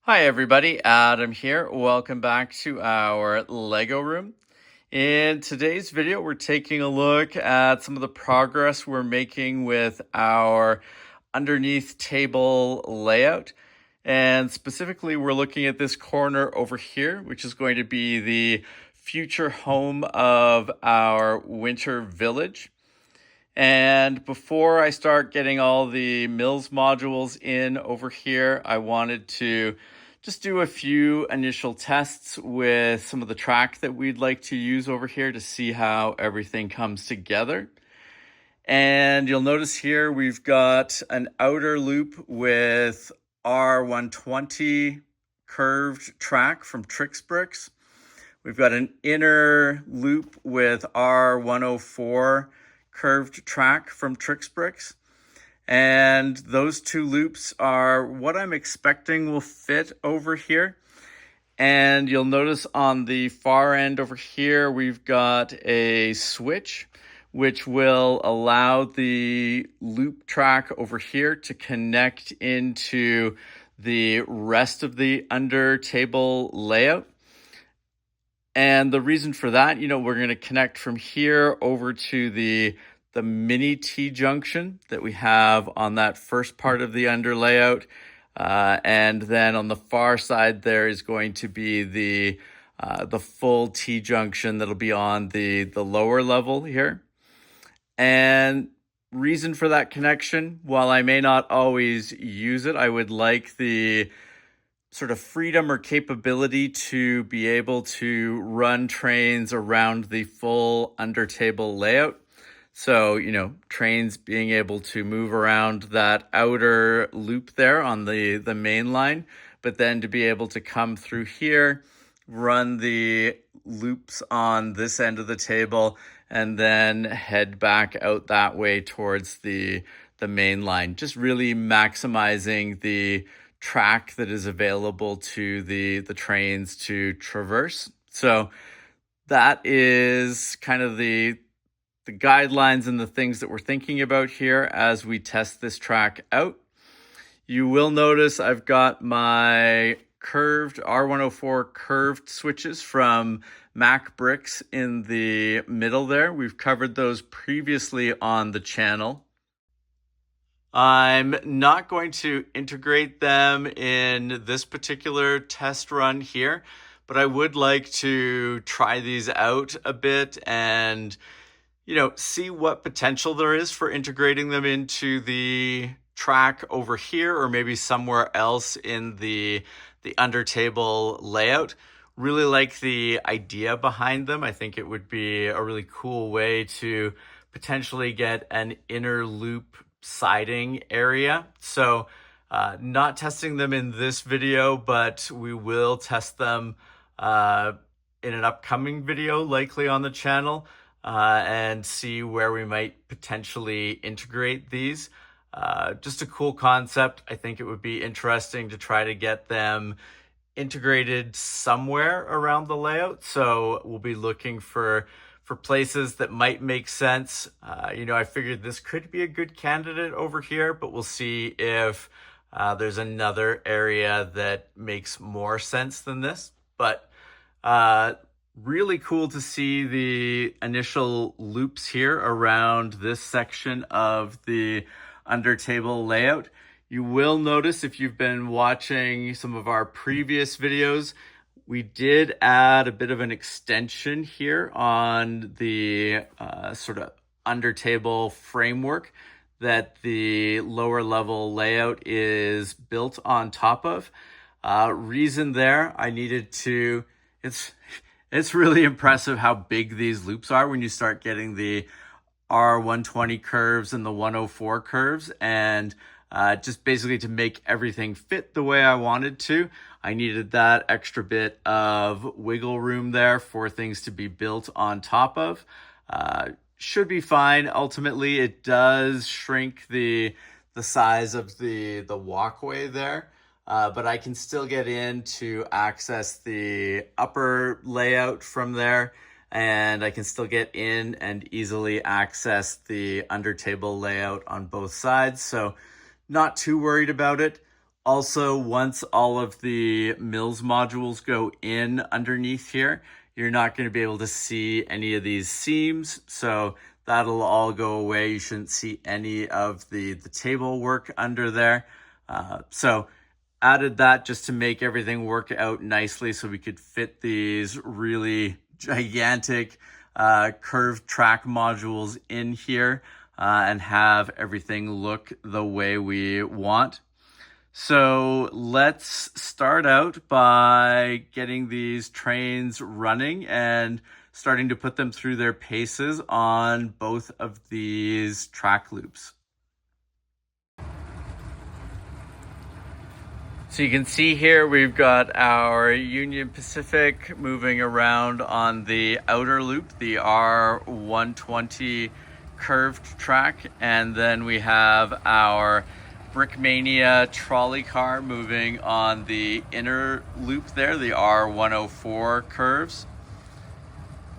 Hi everybody, Adam here. Welcome back to our Lego room. In today's video, we're taking a look at some of the progress we're making with our underneath table layout. And specifically, we're looking at this corner over here, which is going to be the future home of our winter village. And before I start getting all the Mills modules in over here, I wanted to just do a few initial tests with some of the track that we'd like to use over here to see how everything comes together. And you'll notice here we've got an outer loop with R120 curved track from Trix Bricks. We've got an inner loop with R104 curved track from Trix Bricks. And those two loops are what I'm expecting will fit over here. And you'll notice on the far end over here, we've got a switch, which will allow the loop track over here to connect into the rest of the under table layout. And the reason for that, we're going to connect from here over to the mini T junction that we have on that first part of the under layout. And then on the far side, there is going to be the full T junction that'll be on the lower level here. And reason for that connection, while I may not always use it, I would like the sort of freedom or capability to be able to run trains around the full under table layout. So, trains being able to move around that outer loop there on the main line, but then to be able to come through here, run the loops on this end of the table, and then head back out that way towards the main line. Just really maximizing the track that is available to the trains to traverse. So that is kind of the guidelines and the things that we're thinking about here as we test this track out. You will notice I've got my curved R104 curved switches from Mac Bricks in the middle there. We've covered those previously on the channel. I'm not going to integrate them in this particular test run here, but I would like to try these out a bit and see what potential there is for integrating them into the track over here or maybe somewhere else in the under table layout. Really like the idea behind them. I think it would be a really cool way to potentially get an inner loop siding area. So not testing them in this video, but we will test them in an upcoming video, likely on the channel, and see where we might potentially integrate these. Just a cool concept. I think it would be interesting to try to get them integrated somewhere around the layout. So we'll be looking for places that might make sense. I figured this could be a good candidate over here, but we'll see if there's another area that makes more sense than this. But really cool to see the initial loops here around this section of the under table layout. You will notice if you've been watching some of our previous videos, we did add a bit of an extension here on the sort of under table framework that the lower level layout is built on top of. Reason there, I needed to, it's really impressive how big these loops are when you start getting the R120 curves and the 104 curves, and just basically to make everything fit the way I wanted to, I needed that extra bit of wiggle room there for things to be built on top of. Should be fine. Ultimately, it does shrink the size of the walkway there, but I can still get in to access the upper layout from there, and I can still get in and easily access the under table layout on both sides. So not too worried about it. Also, once all of the Mills modules go in underneath here, you're not going to be able to see any of these seams. So that'll all go away. You shouldn't see any of the table work under there. So added that just to make everything work out nicely so we could fit these really gigantic curved track modules in here and have everything look the way we want. So let's start out by getting these trains running and starting to put them through their paces on both of these track loops. So you can see here we've got our Union Pacific moving around on the outer loop, the R120 curved track, and then we have our Brickmania trolley car moving on the inner loop there, the R104 curves.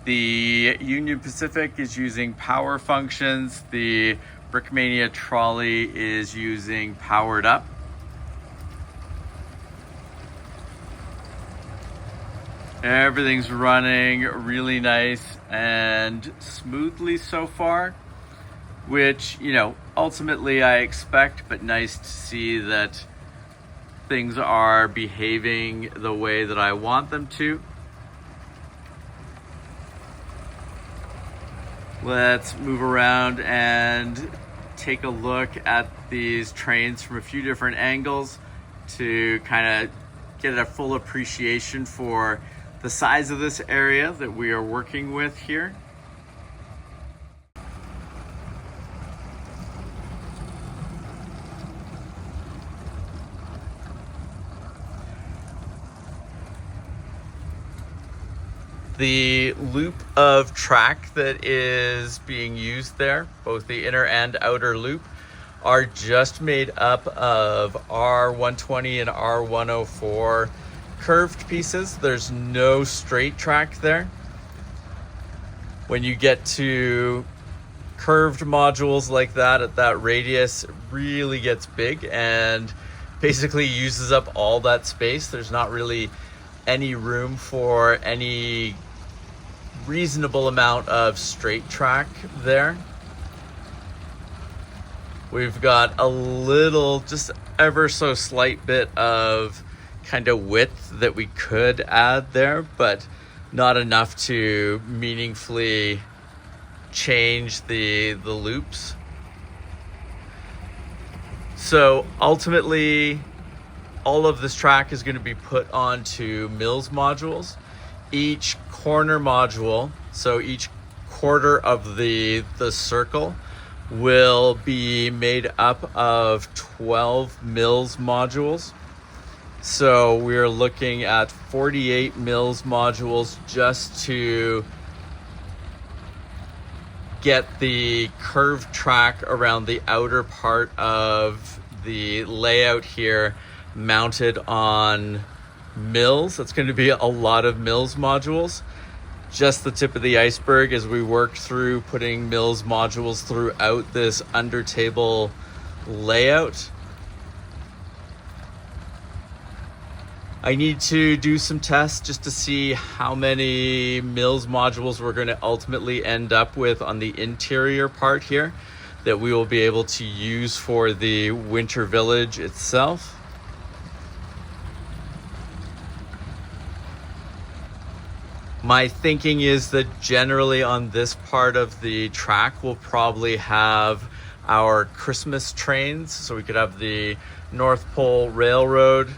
The Union Pacific is using power functions. The Brickmania trolley is using powered up. Everything's running really nice and smoothly so far, which, you know, ultimately I expect, but nice to see that things are behaving the way that I want them to. Let's move around and take a look at these trains from a few different angles to kind of get a full appreciation for the size of this area that we are working with here. The loop of track that is being used there, both the inner and outer loop, are just made up of R120 and R104 curved pieces. There's no straight track there. When you get to curved modules like that at that radius, it really gets big and basically uses up all that space. There's not really any room for any reasonable amount of straight track there. We've got a little, just ever so slight bit of kind of width that we could add there, but not enough to meaningfully change the loops. So ultimately, all of this track is going to be put onto Mills modules. Each corner module, so each quarter of the circle, will be made up of 12 Mills modules. So we're looking at 48 Mills modules just to get the curved track around the outer part of the layout here mounted on Mills. That's going to be a lot of Mills modules. Just the tip of the iceberg as we work through putting Mills modules throughout this under table layout. I need to do some tests just to see how many Mills modules we're going to ultimately end up with on the interior part here that we will be able to use for the winter village itself. My thinking is that generally on this part of the track, we'll probably have our Christmas trains. So we could have the North Pole Railroad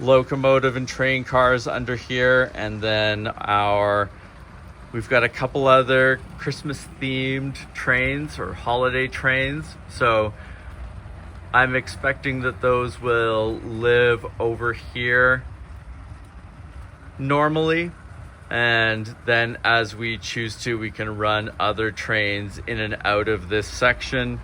locomotive and train cars under here, and then we've got a couple other Christmas themed trains or holiday trains. So I'm expecting that those will live over here normally, and then as we choose to, we can run other trains in and out of this section.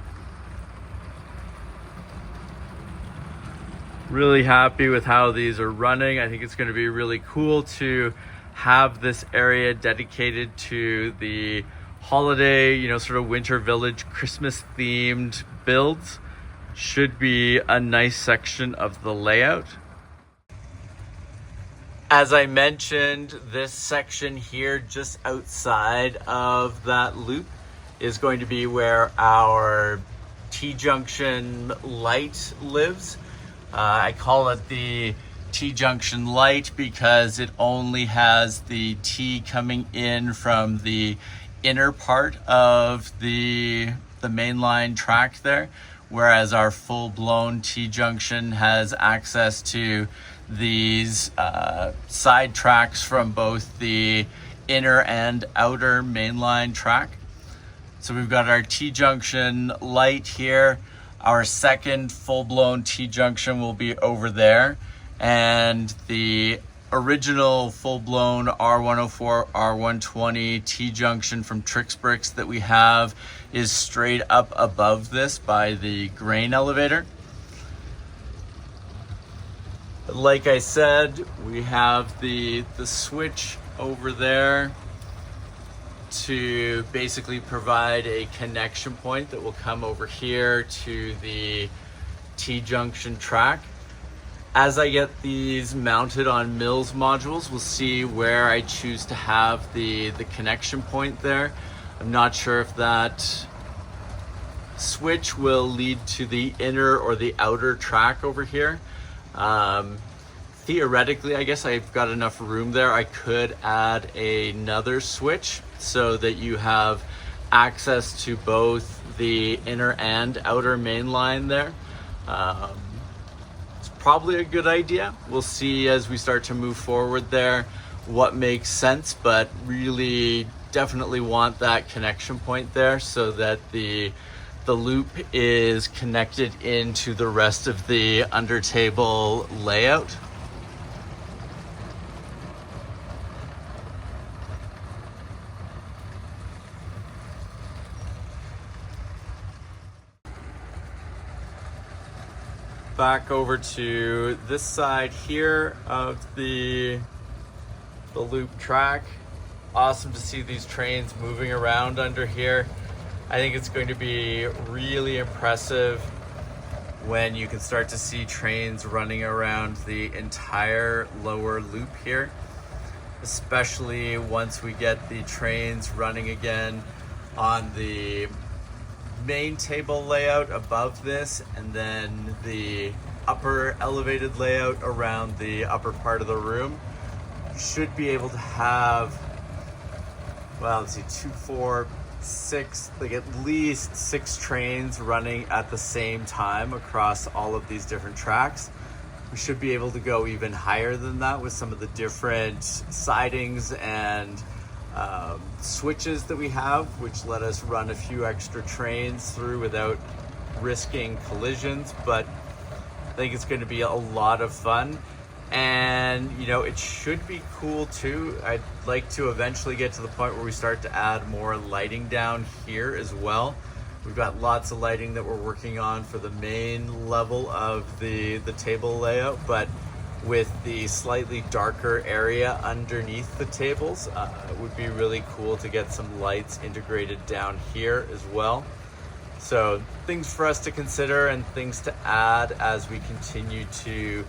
Really happy with how these are running. I think it's going to be really cool to have this area dedicated to the holiday, sort of winter village Christmas themed builds. should be a nice section of the layout. As I mentioned, this section here just outside of that loop is going to be where our T-junction light lives. I call it the T-junction light because it only has the T coming in from the inner part of the mainline track there, whereas our full-blown T-junction has access to these side tracks from both the inner and outer mainline track. So we've got our T-junction light here. Our second full-blown T-junction will be over there, and the original full-blown R104, R120 T-junction from Trix Bricks that we have is straight up above this by the grain elevator. Like I said, we have the switch over there to basically provide a connection point that will come over here to the T-junction track. As I get these mounted on Mills modules, we'll see where I choose to have the connection point there. I'm not sure if that switch will lead to the inner or the outer track over here. Theoretically, I guess I've got enough room there. I could add another switch so that you have access to both the inner and outer main line there. It's probably a good idea. We'll see as we start to move forward there what makes sense, but really definitely want that connection point there so that the loop is connected into the rest of the undertable layout. Back over to this side here of the loop track. Awesome to see these trains moving around under here. I think it's going to be really impressive when you can start to see trains running around the entire lower loop here, especially once we get the trains running again on the main table layout above this, and then the upper elevated layout around the upper part of the room. You should be able to have, well, let's see, 2, 4, 6, like at least 6 trains running at the same time across all of these different tracks. We should be able to go even higher than that with some of the different sidings and switches that we have, which let us run a few extra trains through without risking collisions. But I think it's going to be a lot of fun, and you know, it should be cool too. I'd like to eventually get to the point where we start to add more lighting down here as well. We've got lots of lighting that we're working on for the main level of the table layout, but with the slightly darker area underneath the tables, it would be really cool to get some lights integrated down here as well. So things for us to consider and things to add as we continue to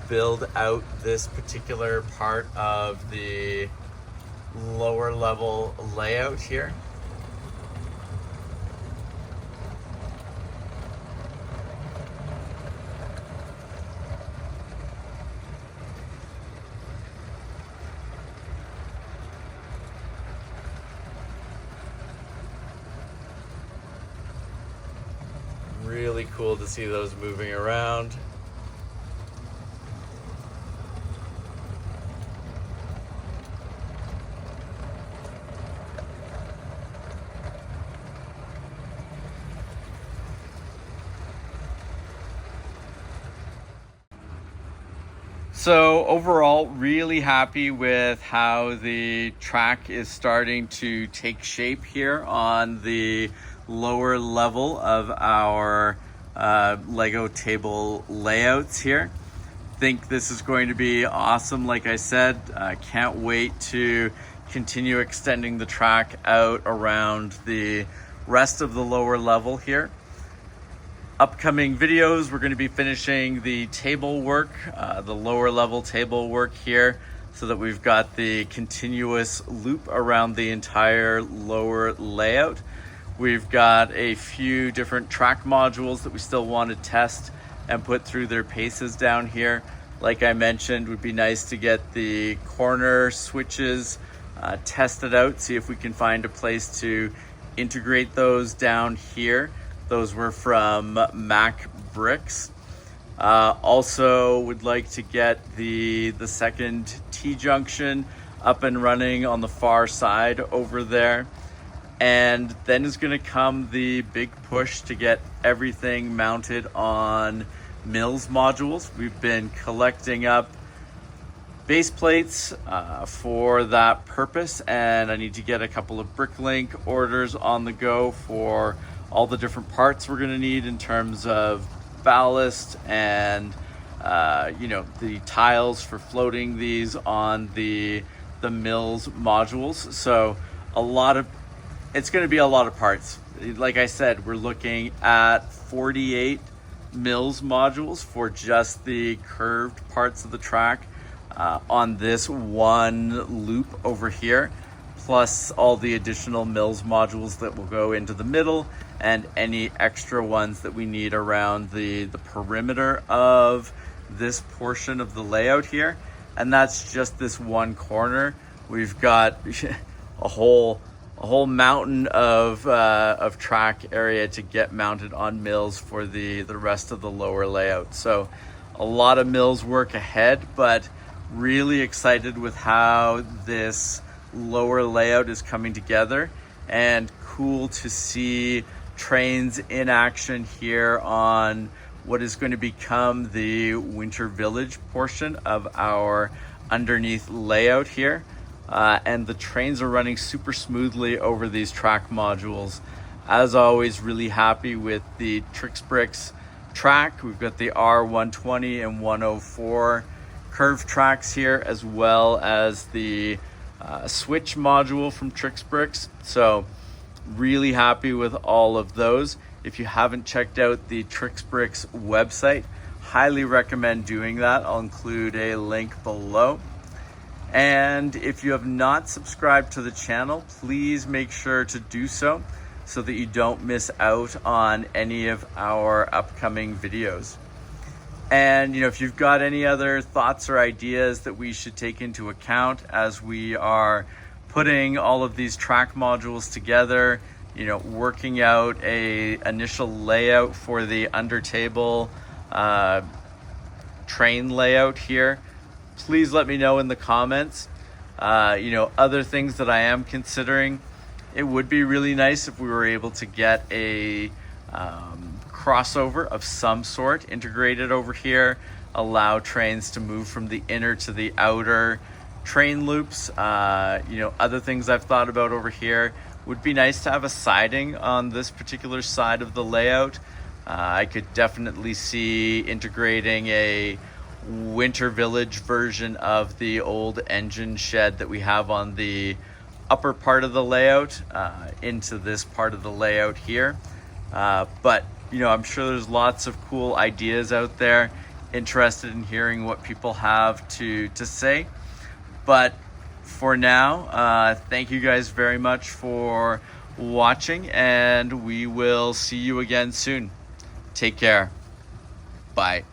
build out this particular part of the lower level layout here. Really cool to see those moving around. So overall, really happy with how the track is starting to take shape here on the lower level of our Lego table layouts here. Think this is going to be awesome. Like I said, I can't wait to continue extending the track out around the rest of the lower level here. upcoming videos, we're going to be finishing the table work, the lower level table work here, so that we've got the continuous loop around the entire lower layout. We've got a few different track modules that we still want to test and put through their paces down here. Like I mentioned, it would be nice to get the corner switches tested out, see if we can find a place to integrate those down here. Those were from Mac Bricks. Also would like to get the second T-junction up and running on the far side over there. And then is going to come the big push to get everything mounted on Mills modules. We've been collecting up base plates for that purpose, and I need to get a couple of Bricklink orders on the go for all the different parts we're going to need in terms of ballast and the tiles for floating these on the Mills modules. So it's going to be a lot of parts. Like I said, we're looking at 48 Mills modules for just the curved parts of the track on this one loop over here, plus all the additional Mills modules that will go into the middle and any extra ones that we need around the perimeter of this portion of the layout here. And that's just this one corner. We've got a whole mountain of track area to get mounted on Mills for the rest of the lower layout. So a lot of Mills work ahead, but really excited with how this lower layout is coming together, and cool to see trains in action here on what is going to become the Winter Village portion of our underneath layout here. And the trains are running super smoothly over these track modules. As always, really happy with the Bricks track. We've got the R120 and 104 curved tracks here, as well as the switch module from Bricks. So really happy with all of those. If you haven't checked out the Bricks website, highly recommend doing that. I'll include a link below. And if you have not subscribed to the channel, please make sure to do so that you don't miss out on any of our upcoming videos. And if you've got any other thoughts or ideas that we should take into account as we are putting all of these track modules together, working out a initial layout for the undertable train layout here, please let me know in the comments. Other things that I am considering, it would be really nice if we were able to get a crossover of some sort integrated over here, allow trains to move from the inner to the outer train loops. Other things I've thought about over here, would be nice to have a siding on this particular side of the layout. I could definitely see integrating a Winter Village version of the old engine shed that we have on the upper part of the layout into this part of the layout here. But I'm sure there's lots of cool ideas out there. Interested in hearing what people have to say. But for now, thank you guys very much for watching, and we will see you again soon. Take care. Bye.